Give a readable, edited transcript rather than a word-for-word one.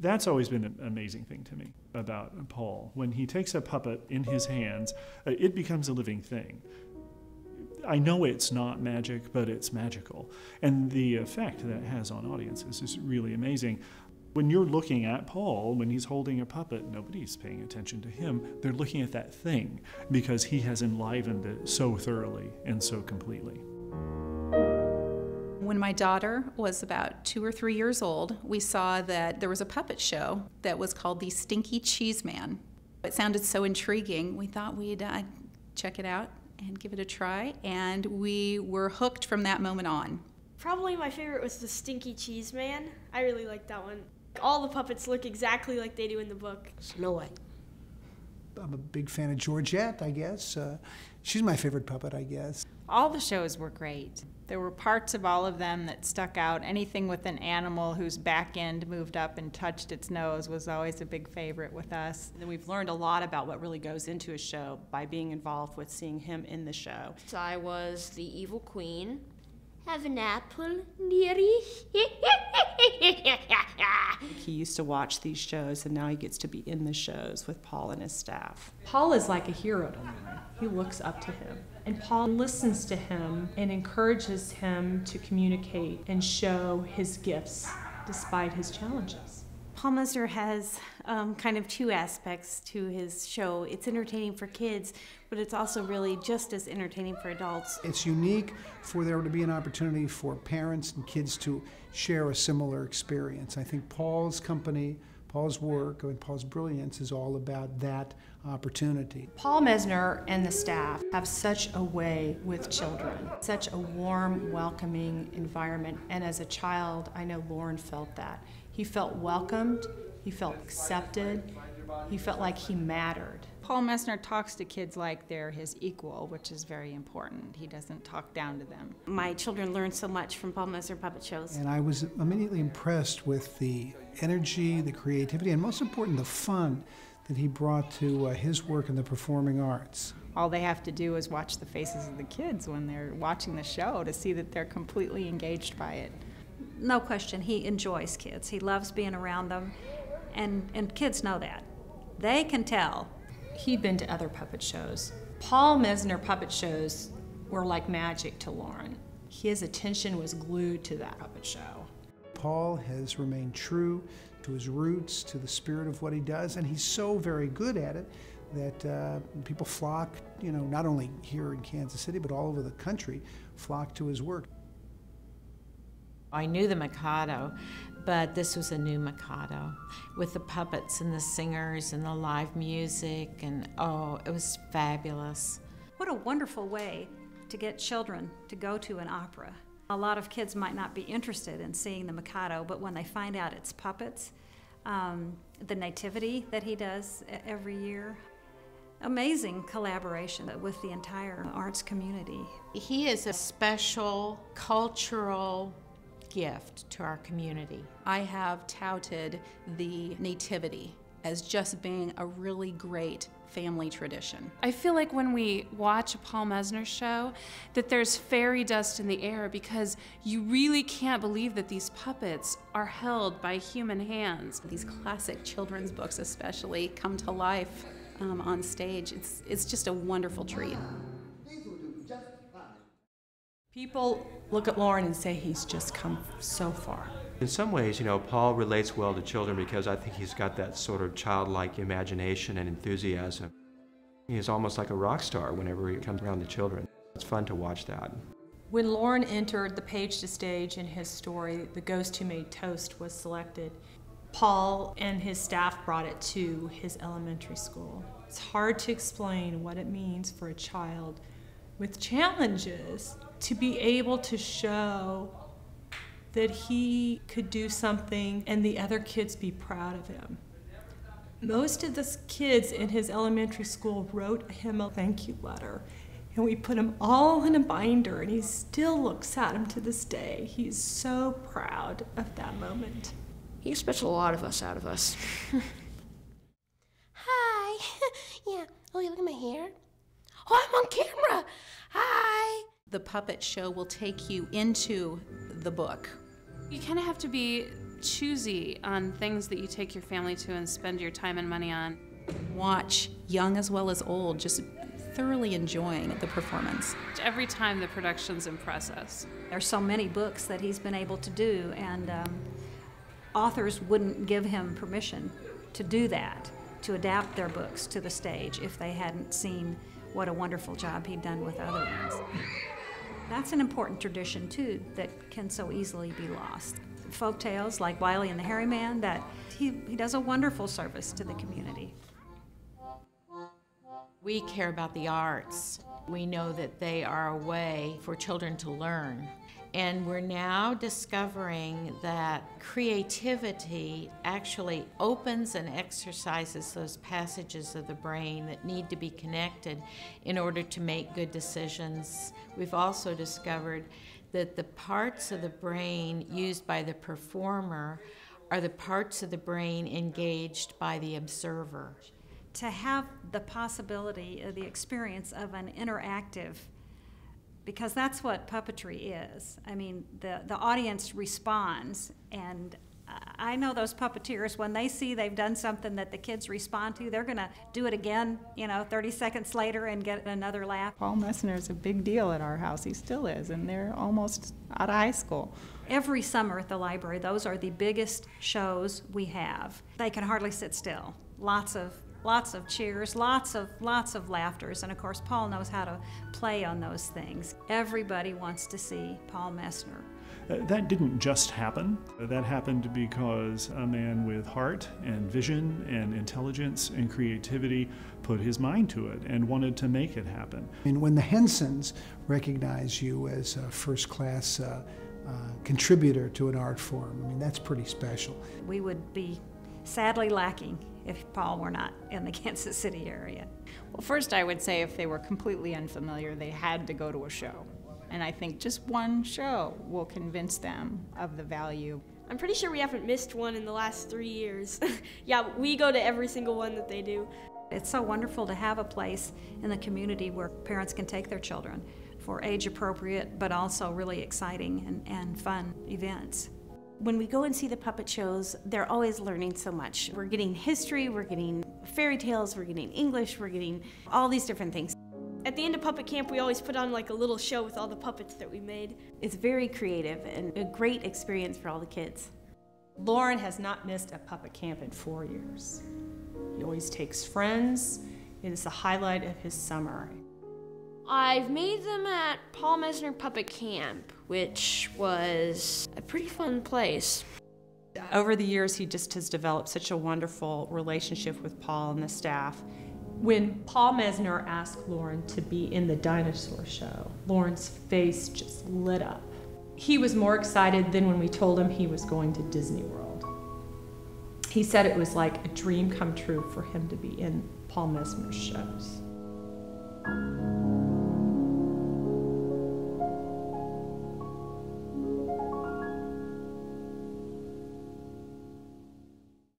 That's always been an amazing thing to me about Paul. When he takes a puppet in his hands, it becomes a living thing. I know it's not magic, but it's magical. And the effect that it has on audiences is really amazing. When you're looking at Paul, when he's holding a puppet, nobody's paying attention to him. They're looking at that thing because he has enlivened it so thoroughly and so completely. When my daughter was about 2 or 3 years old, we saw that there was a puppet show that was called the Stinky Cheese Man. It sounded so intriguing, we thought we'd check it out and give it a try, and we were hooked from that moment on. Probably my favorite was the Stinky Cheese Man. I really liked that one. All the puppets look exactly like they do in the book. Snow White. I'm a big fan of Georgette, I guess. She's my favorite puppet, I guess. All the shows were great. There were parts of all of them that stuck out. Anything with an animal whose back end moved up and touched its nose was always a big favorite with us. And we've learned a lot about what really goes into a show by being involved with seeing him in the show. So I was the evil queen. Have an apple, dearie? He used to watch these shows, and now he gets to be in the shows with Paul and his staff. Paul is like a hero to Loren. He looks up to him. And Paul listens to him and encourages him to communicate and show his gifts despite his challenges. Paul Mesner has kind of two aspects to his show. It's entertaining for kids, but it's also really just as entertaining for adults. It's unique for there to be an opportunity for parents and kids to share a similar experience. I think Paul's company, Paul's work, and Paul's brilliance is all about that opportunity. Paul Mesner and the staff have such a way with children, such a warm, welcoming environment. And as a child, I know Loren felt that. He felt welcomed, he felt accepted, he felt like he mattered. Paul Mesner talks to kids like they're his equal, which is very important. He doesn't talk down to them. My children learn so much from Paul Mesner puppet shows. And I was immediately impressed with the energy, the creativity, and most important, the fun that he brought to his work in the performing arts. All they have to do is watch the faces of the kids when they're watching the show to see that they're completely engaged by it. No question, he enjoys kids. He loves being around them, and kids know that. They can tell. He'd been to other puppet shows. Paul Mesner puppet shows were like magic to Loren. His attention was glued to that puppet show. Paul has remained true to his roots, to the spirit of what he does, and he's so very good at it that people flock, not only here in Kansas City, but all over the country, flock to his work. I knew the Mikado, but this was a new Mikado with the puppets and the singers and the live music, and oh, it was fabulous. What a wonderful way to get children to go to an opera. A lot of kids might not be interested in seeing the Mikado, but when they find out it's puppets, the nativity that he does every year, amazing collaboration with the entire arts community. He is a special cultural gift to our community. I have touted the nativity as just being a really great family tradition. I feel like when we watch a Paul Mesner show that there's fairy dust in the air because you really can't believe that these puppets are held by human hands. These classic children's books especially come to life on stage. It's just a wonderful treat. People look at Loren and say he's just come so far. In some ways, Paul relates well to children because I think he's got that sort of childlike imagination and enthusiasm. He's almost like a rock star whenever he comes around the children. It's fun to watch that. When Loren entered the page to stage in his story, The Ghost Who Made Toast was selected. Paul and his staff brought it to his elementary school. It's hard to explain what it means for a child with challenges to be able to show that he could do something and the other kids be proud of him. Most of the kids in his elementary school wrote him a thank you letter, and we put them all in a binder, and he still looks at them to this day. He's so proud of that moment. He expects a lot of us out of us. Hi. Yeah. Oh, you look at my hair? Oh, I'm on camera. Hi. The puppet show will take you into the book. You kind of have to be choosy on things that you take your family to and spend your time and money on. Watch, young as well as old, just thoroughly enjoying the performance. Every time the productions impress us. There's so many books that he's been able to do, and authors wouldn't give him permission to do that, to adapt their books to the stage if they hadn't seen what a wonderful job he'd done with other ones. That's an important tradition, too, that can so easily be lost. Folk tales like Wiley and the Hairy Man, that he does a wonderful service to the community. We care about the arts. We know that they are a way for children to learn. And we're now discovering that creativity actually opens and exercises those passages of the brain that need to be connected in order to make good decisions. We've also discovered that the parts of the brain used by the performer are the parts of the brain engaged by the observer. To have the possibility of the experience of an interactive, because that's what puppetry is. I mean, the audience responds, and I know those puppeteers, when they see they've done something that the kids respond to, they're gonna do it again, 30 seconds later and get another laugh. Paul Mesner is a big deal at our house. He still is, and they're almost out of high school. Every summer at the library, those are the biggest shows we have. They can hardly sit still. Lots of cheers, lots of laughters, and of course Paul knows how to play on those things. Everybody wants to see Paul Mesner. That didn't just happen. That happened because a man with heart and vision and intelligence and creativity put his mind to it and wanted to make it happen. And when the Hensons recognize you as a first-class contributor to an art form, I mean, that's pretty special. We would be sadly lacking if Paul were not in the Kansas City area. Well, first I would say if they were completely unfamiliar, they had to go to a show. And I think just one show will convince them of the value. I'm pretty sure we haven't missed one in the last 3 years. Yeah, we go to every single one that they do. It's so wonderful to have a place in the community where parents can take their children for age-appropriate but also really exciting and fun events. When we go and see the puppet shows, they're always learning so much. We're getting history, we're getting fairy tales, we're getting English, we're getting all these different things. At the end of puppet camp, we always put on like a little show with all the puppets that we made. It's very creative and a great experience for all the kids. Loren has not missed a puppet camp in 4 years. He always takes friends. It is the highlight of his summer. I've made them at Paul Mesner Puppet Camp, which was a pretty fun place. Over the years, he just has developed such a wonderful relationship with Paul and the staff. When Paul Mesner asked Loren to be in the dinosaur show, Loren's face just lit up. He was more excited than when we told him he was going to Disney World. He said it was like a dream come true for him to be in Paul Mesner's shows.